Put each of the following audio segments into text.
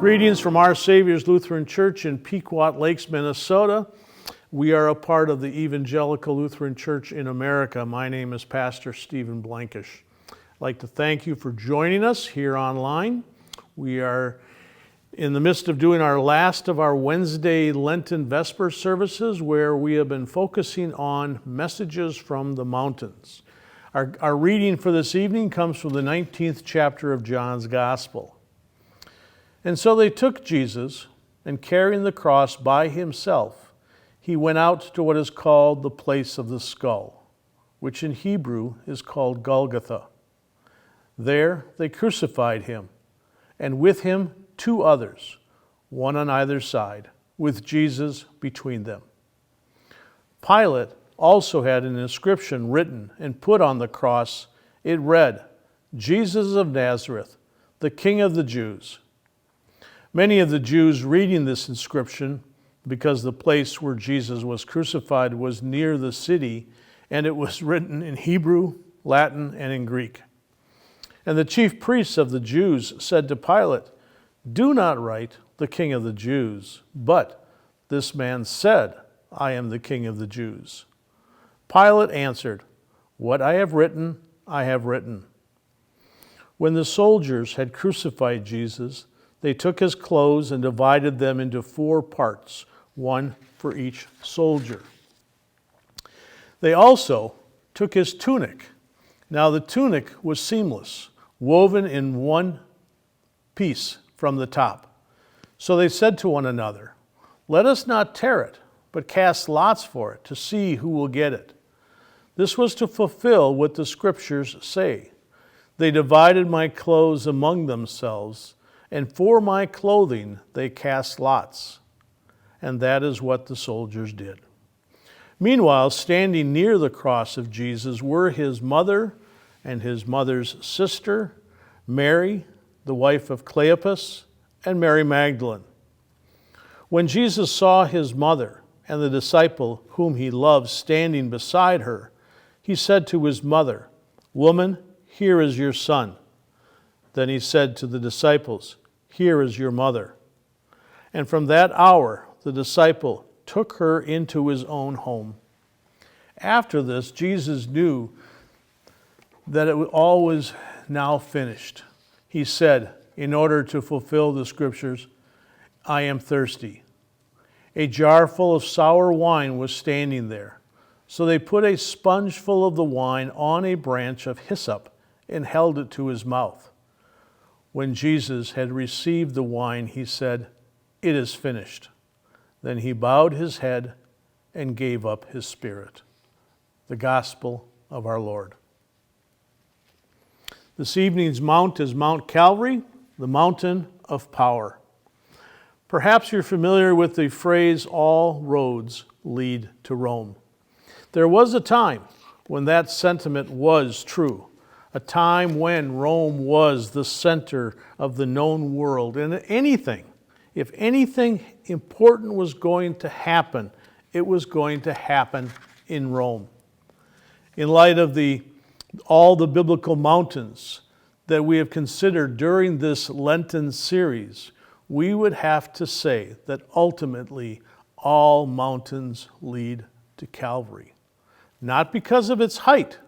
Greetings from Our Savior's Lutheran Church in Pequot Lakes, Minnesota. We are a part of the Evangelical Lutheran Church in America. My name is Pastor Stephen Blankish. I'd like to thank you for joining us here online. We are in the midst of doing our last of our Wednesday Lenten Vesper services, where we have been focusing on messages from the mountains. Our reading for this evening comes from the 19th chapter of John's Gospel. And so they took Jesus, and carrying the cross by himself, he went out to what is called the place of the skull, which in Hebrew is called Golgotha. There they crucified him, and with him 2 others, one on either side, with Jesus between them. Pilate also had an inscription written and put on the cross. It read, "Jesus of Nazareth, the King of the Jews." Many of the Jews reading this inscription, because the place where Jesus was crucified was near the city, and it was written in Hebrew, Latin, and in Greek. And the chief priests of the Jews said to Pilate, "Do not write, 'the King of the Jews,' but 'this man said, I am the King of the Jews.'" Pilate answered, "What I have written, I have written." When the soldiers had crucified Jesus, they took his clothes and divided them into 4 parts, one for each soldier. They also took his tunic. Now the tunic was seamless, woven in one piece from the top. So they said to one another, "Let us not tear it, but cast lots for it to see who will get it." This was to fulfill what the scriptures say. "They divided my clothes among themselves, and for my clothing they cast lots." And that is what the soldiers did. Meanwhile, standing near the cross of Jesus were his mother and his mother's sister, Mary, the wife of Cleopas, and Mary Magdalene. When Jesus saw his mother and the disciple whom he loved standing beside her, he said to his mother, "Woman, here is your son." Then he said to the disciples, "Here is your mother." And from that hour, the disciple took her into his own home. After this, Jesus knew that all was now finished. He said, in order to fulfill the scriptures, "I am thirsty." A jar full of sour wine was standing there. So they put a sponge full of the wine on a branch of hyssop and held it to his mouth. When Jesus had received the wine, he said, "It is finished." Then he bowed his head and gave up his spirit. The Gospel of our Lord. This evening's mount is Mount Calvary, the mountain of power. Perhaps you're familiar with the phrase, "all roads lead to Rome." There was a time when that sentiment was true. A time when Rome was the center of the known world. And if anything important was going to happen, it was going to happen in Rome. In light of all the biblical mountains that we have considered during this Lenten series, we would have to say that ultimately all mountains lead to Calvary. Not because of its height,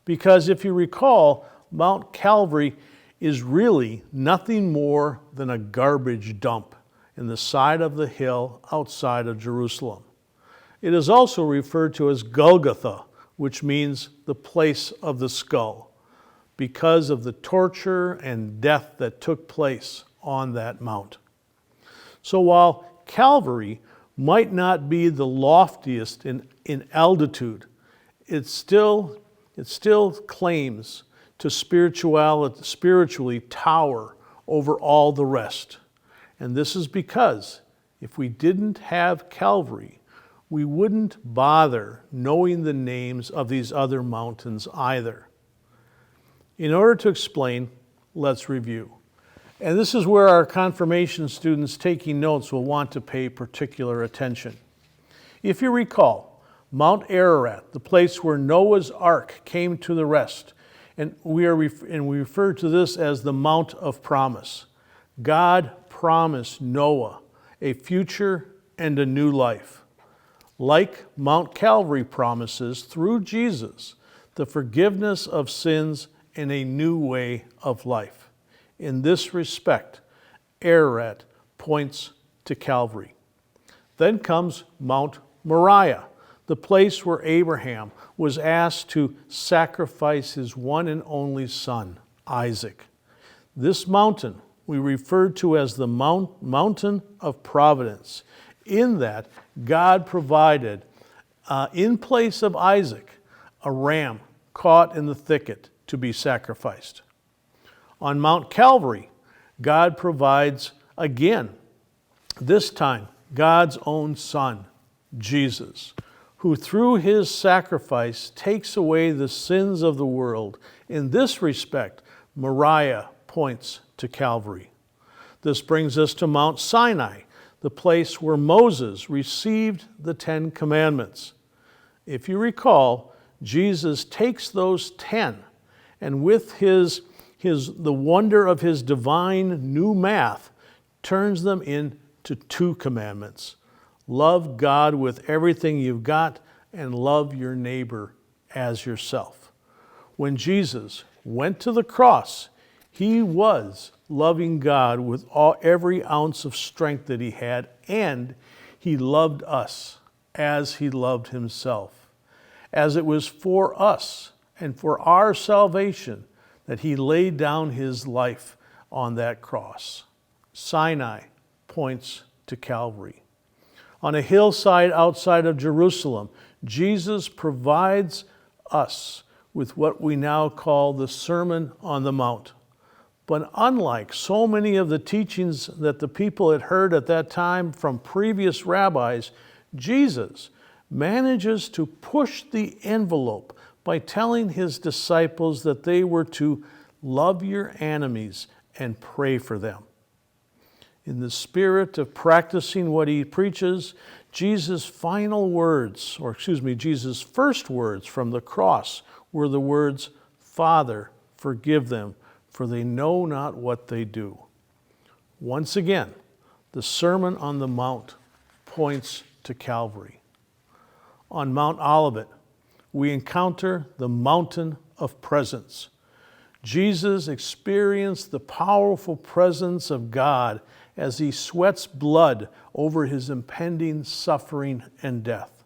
because if you recall, Mount Calvary is really nothing more than a garbage dump in the side of the hill outside of Jerusalem. It is also referred to as Golgotha, which means the place of the skull, because of the torture and death that took place on that mount. So while Calvary might not be the loftiest in altitude, it still claims to spiritually tower over all the rest. And this is because if we didn't have Calvary, we wouldn't bother knowing the names of these other mountains either. In order to explain, let's review. And this is where our confirmation students taking notes will want to pay particular attention. If you recall, Mount Ararat, the place where Noah's Ark came to the rest, and we refer to this as the Mount of Promise. God promised Noah a future and a new life. Like Mount Calvary promises through Jesus the forgiveness of sins and a new way of life. In this respect, Ararat points to Calvary. Then comes Mount Moriah, the place where Abraham was asked to sacrifice his one and only son, Isaac. This mountain we refer to as the mountain of providence, in that God provided, in place of Isaac, a ram caught in the thicket to be sacrificed. On Mount Calvary, God provides again, this time God's own Son, Jesus, who through his sacrifice takes away the sins of the world. In this respect, Moriah points to Calvary. This brings us to Mount Sinai, the place where Moses received the 10 Commandments. If you recall, Jesus takes those 10 and with the wonder of his divine new math, turns them into 2 commandments. Love God with everything you've got and love your neighbor as yourself. When Jesus went to the cross, he was loving God with every ounce of strength that he had, and he loved us as he loved himself. As it was for us and for our salvation that he laid down his life on that cross. Sinai points to Calvary. On a hillside outside of Jerusalem, Jesus provides us with what we now call the Sermon on the Mount. But unlike so many of the teachings that the people had heard at that time from previous rabbis, Jesus manages to push the envelope by telling his disciples that they were to love your enemies and pray for them. In the spirit of practicing what he preaches, Jesus' first words from the cross were the words, "Father, forgive them, for they know not what they do." Once again, the Sermon on the Mount points to Calvary. On Mount Olivet, we encounter the mountain of presence. Jesus experienced the powerful presence of God as he sweats blood over his impending suffering and death.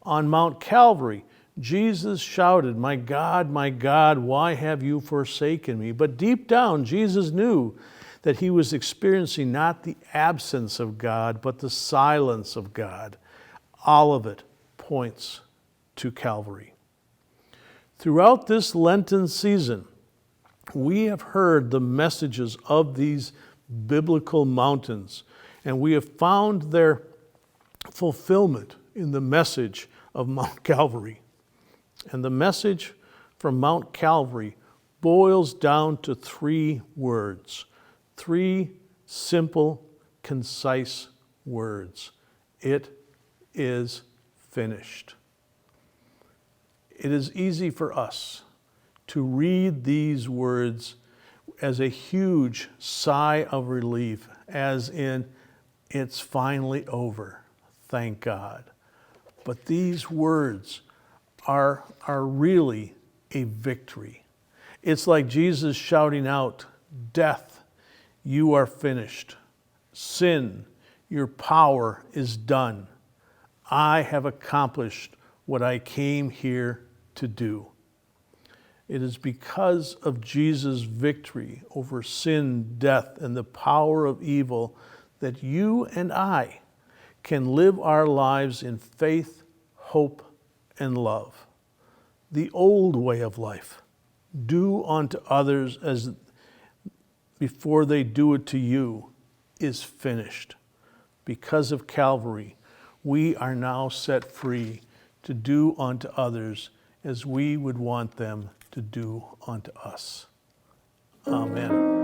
On Mount Calvary, Jesus shouted, my God, why have you forsaken me?" But deep down, Jesus knew that he was experiencing not the absence of God, but the silence of God. Olivet points to Calvary. Throughout this Lenten season, we have heard the messages of these biblical mountains, and we have found their fulfillment in the message of Mount Calvary. And the message from Mount Calvary boils down to 3 words, 3 simple, concise words. It is finished. It is easy for us to read these words as a huge sigh of relief, as in, it's finally over, thank God. But these words are really a victory. It's like Jesus shouting out, "Death, you are finished. Sin, your power is done. I have accomplished what I came here to do." It is because of Jesus' victory over sin, death, and the power of evil that you and I can live our lives in faith, hope, and love. The old way of life, do unto others as before they do it to you, is finished. Because of Calvary, we are now set free to do unto others as we would want them to do unto us. Amen.